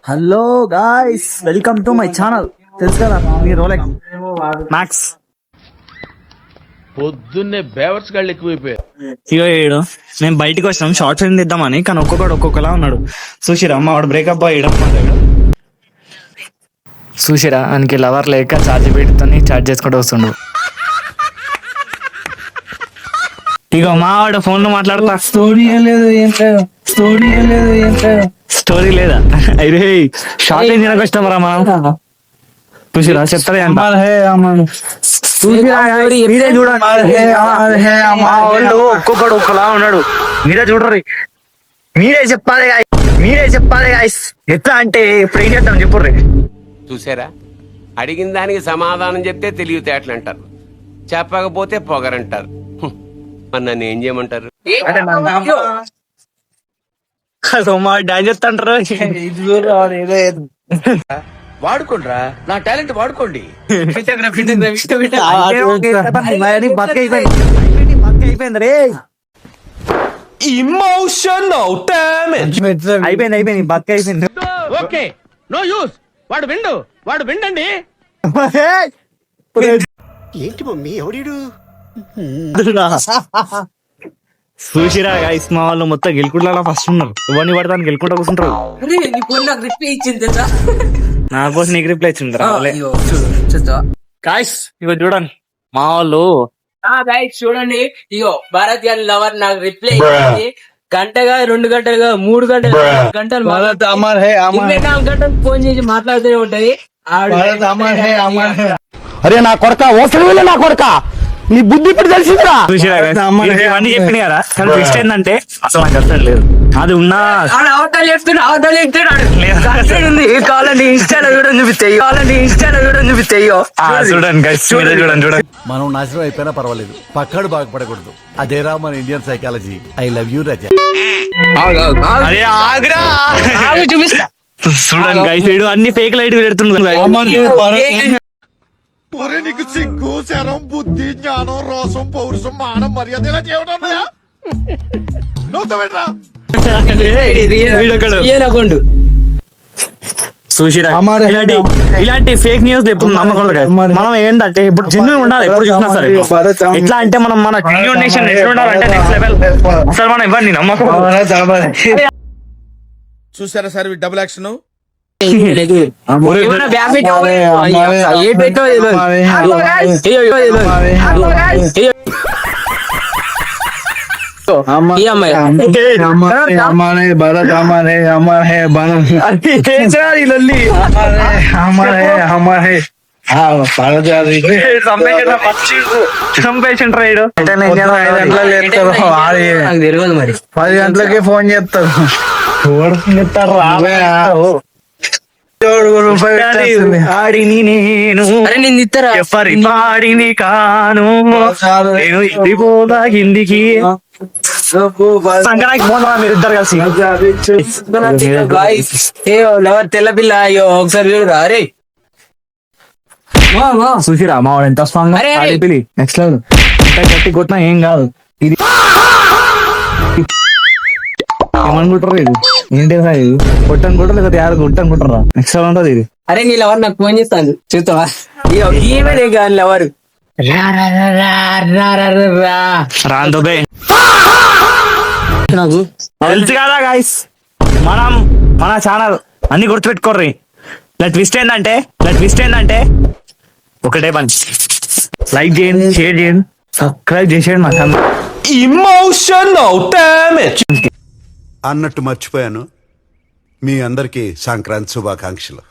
Hello guys, welcome to my channel. తెలుసు కదా మీ Rolex max. పొద్దున్నే బేవర్స్ గాళ్ళు ఎక్కువైపోయారు. ఇగో ఏడు మేము బయటకు వచ్చినాం షార్ట్ ఫిల్మ్ తీద్దామని, కానీ ఒక్కొక్కడు ఒక్కొక్కలా ఉన్నాడు. చూసిరా మా వాడు బ్రేకప్ బాయ్ చూసిరా ఆయనకి లవర్ లేక ఛార్జ్ పెట్టుతో ఛార్జ్ చేసుకుంటూ వస్తుండు. ఇగో మా వాడు ఫోన్ లో మాట్లాడుతా స్టోరీ లేదు ఏం లేదు, స్టోరీ లేదు ఏం లేదు, స్టోరీ లేదా అయితే షార్ట్ ఏం తినకొచ్చినామరా మనం. చూసిరా చెప్తారే మీరే చూడండి, ఒక్కొక్కడు ఒక్కలా ఉన్నాడు. మీరే చూడరు, మీరే చెప్పాలి మీరే చెప్పాలి గాయ్స్. ఎట్లా అంటే ఇప్పుడు ఏం చేద్దాం చెప్పుర్రి. చూసారా, అడిగిన దానికి సమాధానం చెప్తే తెలివితేటలు అంటారు, చెప్పకపోతే పొగరంటారు. మరి నన్ను ఏం చేయమంటారు? మా డాన్స్ చెప్తాంటారు. వాడుకోండిరా, నా టాలెంట్ వాడుకోండి. అయిపోయింది రే, ఇమోషనల్ డామేజ్ అయిపోయింది అయిపోయింది బక్క అయిపోయింది. Okay, no use. వాడు విండండి. ఏంటి మమ్మీ ఎవడీడు? చూసిరా గాయ్స్, మా వాళ్ళు మొత్తం గెలుకుంటా ఫస్ట్ ఉన్నారు. ఇవన్నీ పడతాను గెలుకుంటా కూర్చుంటారు. నా కోసం నీకు రిప్లై ఇచ్చిండ్రా గాయ్స్. ఇగో చూడండి మా వాళ్ళు. చూడండి, ఇగో భారత్ గారి లవర్ నాకు రిప్లై గంటగా 2 గంటలుగా 3 గంటలు 4 గంటలు 24 గంటలు ఫోన్ చేసి మాట్లాడుతూనే ఉంటది. అరే నా కొడక ఓసలి వెళ్ళి నా కొడక, నీ బుద్ధి ఇప్పుడు తెలిసిందిరా. ఇవన్నీ చెప్పినారా, కానీ ట్విస్ట్ ఏంటంటే అసలు నాకు అర్థం లేదు. అది ఉన్నా అవతల చెప్తున్నాడు కావాలండి ఇన్స్టాలో చూడని చూపిస్తాయి, కావాలండి ఇన్స్టాలో చూడని చూపిస్తాయి. చూడండి guys, మీరే చూడండి. మనం నాశనం అయిపోయినా పర్వాలేదు, పక్కడు బాగుపడకూడదు. అదేరా మన Indian psychology. I love you Raza. అరే ఆగ్రా, చూపిస్తా. చూడండి guys, వీడు అన్ని ఫేక్ లైట్ పెడుతున్నాడు. నీకు సిగ్గు శరం బుద్ధి జ్ఞానం రోసం పౌరుషం మానం మర్యాద ఇలా చేయడం చూసిరా ఇలాంటి ఫేక్ న్యూస్ ఎప్పుడు నమ్మకం లేదు. మనం ఏంటంటే ఇప్పుడు జెన్యూన్ ఉండాలి ఎప్పుడు చూసినా సరే. ఎట్లా అంటే మనం మన జెన్యూన్ నేషన్ ఎట్లా ఉండాలంటే నెక్స్ట్ లెవెల్. అసలు మనం ఇవ్వండి నమ్మకం. చూసారా సార్ డబుల్ యాక్షన్. తెలియదు మరి 10 గంటలకి ఫోన్ చేస్తారు. ఆడిని నేను ఆడిని కాను నేను ఇదిపోదా కిందికి సంక్రాంతికి పోదా మీరిద్దరు కలిసి. లవర్ తెల్ల పిల్ల అయ్యో ఒకసారి చూడరా. అరే చూసిరా మా వాడు ఎంత స్ట్రాంగ్. నెక్స్ట్ లెవెల్ ఎంత గట్టి కొట్టినా ఏం కాదు. ఇది ఏమనుకుంటారు, ఇది ఏంటి ఇది కొట్టనుకుంటారు లేదా యారు కొట్టనుకుంటారా. నెక్స్ట్ లెవెల్ ఉంటుంది ఇది. అరే నీ లవర్ నాకు ఫోన్ చేస్తాను చూస్తావా. ఈమెనే కానీ లవర్ రాందోబే నాకు తెలుసు కదా గాయ్స్. మన ఛానల్ అన్ని గుర్తుపెట్టుకోర్రి. ఇలా ట్విస్ట్ ఏంటంటే ఒకటే పని, లైక్ చేయండి, షేర్ చేయండి, సబ్స్క్రైబ్ చేసేయండి మా ఛానల్. ఇమోషనల్ డామేజ్ అన్నట్టు మర్చిపోయాను, మీ అందరికీ సంక్రాంతి శుభాకాంక్షలు.